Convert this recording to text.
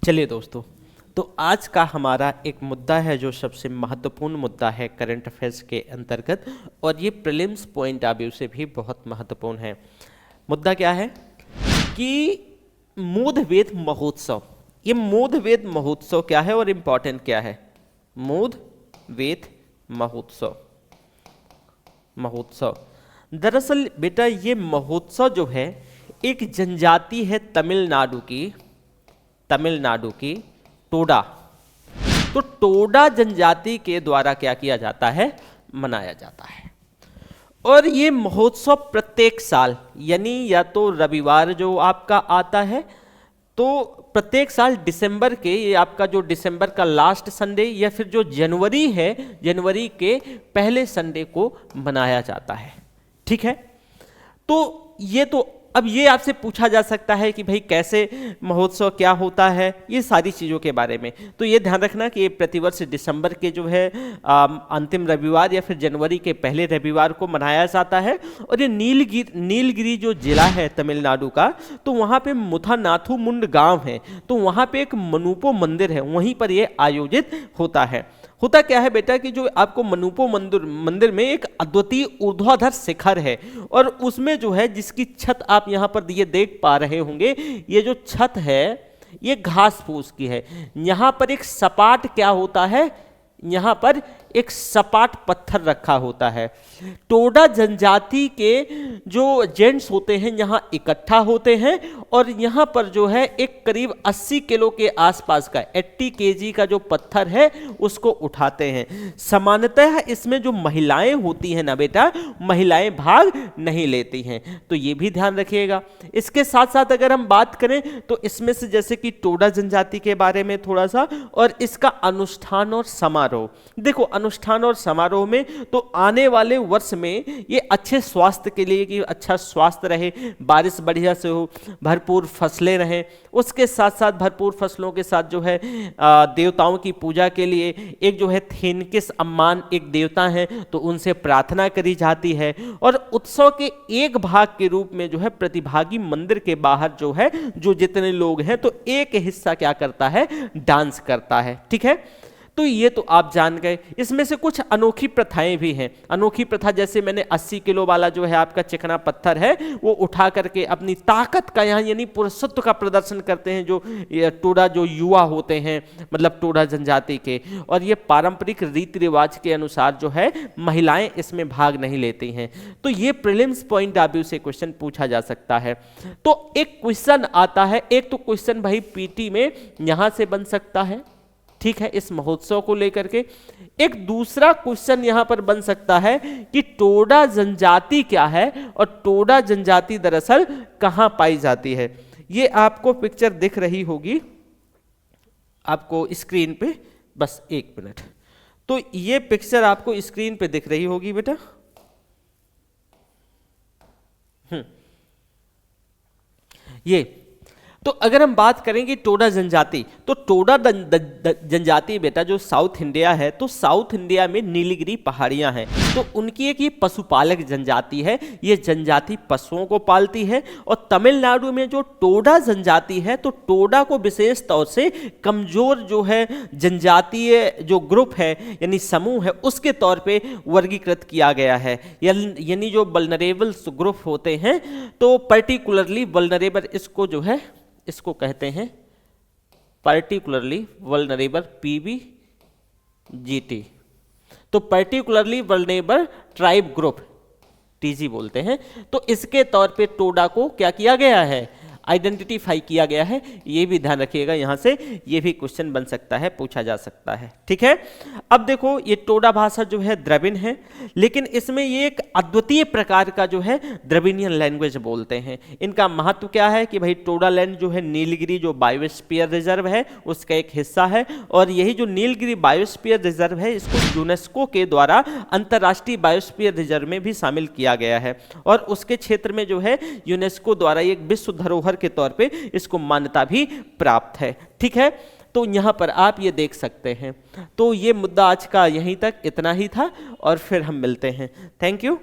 चलिए दोस्तों, तो आज का हमारा एक मुद्दा है जो सबसे महत्वपूर्ण मुद्दा है करंट अफेयर्स के अंतर्गत, और ये प्रीलिम्स पॉइंट ऑफ व्यू से भी बहुत महत्वपूर्ण है। मुद्दा क्या है कि मूध वेद महोत्सव। ये मूध वेद महोत्सव क्या है और इम्पॉर्टेंट क्या है? मूध वेद महोत्सव। दरअसल बेटा ये महोत्सव जो है एक जनजाति है तमिलनाडु की टोडा। तो टोडा जनजाति के द्वारा क्या किया जाता है? मनाया जाता है। और ये महोत्सव प्रत्येक साल, यानी या तो रविवार जो आपका आता है, तो प्रत्येक साल दिसंबर के, ये आपका जो दिसंबर का लास्ट संडे या फिर जो जनवरी है, जनवरी के पहले संडे को मनाया जाता है। ठीक है, तो ये तो अब ये आपसे पूछा जा सकता है कि भाई कैसे महोत्सव क्या होता है, ये सारी चीज़ों के बारे में। तो ये ध्यान रखना कि ये प्रतिवर्ष दिसंबर के जो है अंतिम रविवार या फिर जनवरी के पहले रविवार को मनाया जाता है। और ये नीलगिरी जो जिला है तमिलनाडु का, तो वहाँ पे मुथानाथुमुंड गांव है, तो वहाँ पे एक मनुपो मंदिर है, वहीं पर ये आयोजित होता है। होता क्या है बेटा कि जो आपको मनुपो मंदिर में एक अद्वितीय ऊर्ध्वाधर शिखर है, और उसमें जो है जिसकी छत आप यहाँ पर ये देख पा रहे होंगे, ये जो छत है ये घास फूस की है। यहाँ पर एक सपाट क्या होता है? यहाँ पर एक सपाट पत्थर रखा होता है। टोडा जनजाति के जो जेंट्स होते हैं यहाँ इकट्ठा होते हैं, और यहाँ पर जो है एक करीब 80 किलो के आसपास का 80 केजी का जो पत्थर है उसको उठाते हैं। सामान्यतः इसमें जो महिलाएं होती हैं ना बेटा, महिलाएं भाग नहीं लेती हैं, तो ये भी ध्यान रखिएगा। इसके साथ साथ अगर हम बात करें तो इसमें से जैसे कि टोडा जनजाति के बारे में थोड़ा सा, और इसका अनुष्ठान और समारोह। देखो अनुष्ठान और समारोह में तो आने वाले वर्ष में ये अच्छे स्वास्थ्य के लिए, कि अच्छा स्वास्थ्य रहे, बारिश बढ़िया से हो, भरपूर फसलें रहें, उसके साथ साथ भरपूर फसलों के साथ जो है देवताओं की पूजा के लिए एक जो है थेनकिस अम्मान एक देवता है, तो उनसे प्रार्थना करी जाती है। और उत्सव के एक भाग के रूप में जो है प्रतिभागी मंदिर के बाहर जो है जो जितने लोग हैं, तो एक हिस्सा क्या करता है? डांस करता है। ठीक है, तो ये तो आप जान गए। इसमें से कुछ अनोखी प्रथाएं भी हैं। अनोखी प्रथा जैसे मैंने 80 किलो वाला जो है आपका चिकना पत्थर है वो उठा करके अपनी ताकत का यहाँ यानी पुरुषत्व का प्रदर्शन करते हैं जो टोडा जो युवा होते हैं, मतलब टोडा जनजाति के। और ये पारंपरिक रीति रिवाज के अनुसार जो है महिलाएं इसमें भाग नहीं लेती हैं। तो ये प्रीलिम्स पॉइंट ऑफ व्यू से क्वेश्चन पूछा जा सकता है। तो एक क्वेश्चन आता है, एक तो क्वेश्चन भाई पीटी में यहां से बन सकता है, ठीक है, इस महोत्सव को लेकर के। एक दूसरा क्वेश्चन यहां पर बन सकता है कि टोडा जनजाति क्या है और टोडा जनजाति दरअसल कहां पाई जाती है। ये आपको पिक्चर दिख रही होगी आपको स्क्रीन पे, बस एक मिनट। तो ये पिक्चर आपको स्क्रीन पे दिख रही होगी बेटा। ये तो अगर हम बात करेंगे टोडा जनजाति, तो टोडा जनजाति बेटा जो साउथ इंडिया है, तो साउथ इंडिया में नीलगिरी पहाड़ियां हैं, तो उनकी एक ये पशुपालक जनजाति है। ये जनजाति पशुओं को पालती है। और तमिलनाडु में जो टोडा जनजाति है, तो टोडा को विशेष तौर से कमजोर जो है जनजातीय जो ग्रुप है यानी समूह है उसके तौर पे वर्गीकृत किया गया है। यानी जो वल्नरेबल ग्रुप होते हैं, तो पर्टिकुलरली वल्नरेबल इसको जो है इसको कहते हैं पर्टिकुलरली वल्नरेबल PVGT। तो particularly vulnerable tribe group TG बोलते हैं। तो इसके तौर पे टोडा को क्या किया गया है? आइडेंटिफाई किया गया है। ये भी ध्यान रखिएगा, यहां से ये भी क्वेश्चन बन सकता है, पूछा जा सकता है। ठीक है, अब देखो ये टोडा भाषा जो है द्रविड़ है, लेकिन इसमें ये एक अद्वितीय प्रकार का जो है द्रविडियन लैंग्वेज बोलते हैं। इनका महत्व क्या है कि भाई टोडा लैंड जो है नीलगिरी जो बायोस्फीयर रिजर्व है उसका एक हिस्सा है, और यही जो नीलगिरी बायोस्फीयर रिजर्व है इसको यूनेस्को के द्वारा अंतर्राष्ट्रीय बायोस्फीयर रिजर्व में भी शामिल किया गया है। और उसके क्षेत्र में जो है यूनेस्को द्वारा एक विश्व धरोहर के तौर पे इसको मान्यता भी प्राप्त है। ठीक है, तो यहां पर आप ये देख सकते हैं। तो ये मुद्दा आज का यहीं तक इतना ही था, और फिर हम मिलते हैं। Thank you.